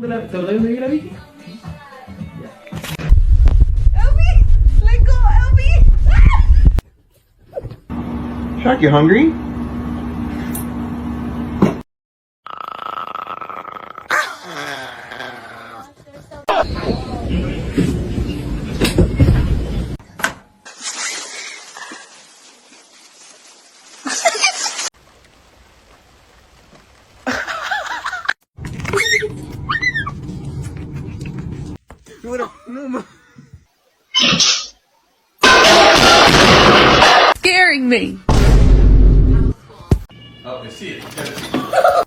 ¿Te lo doy de la Vicky? Elby! Let go, Elby! Shark, you hungry? Scaring me. Oh, I see it.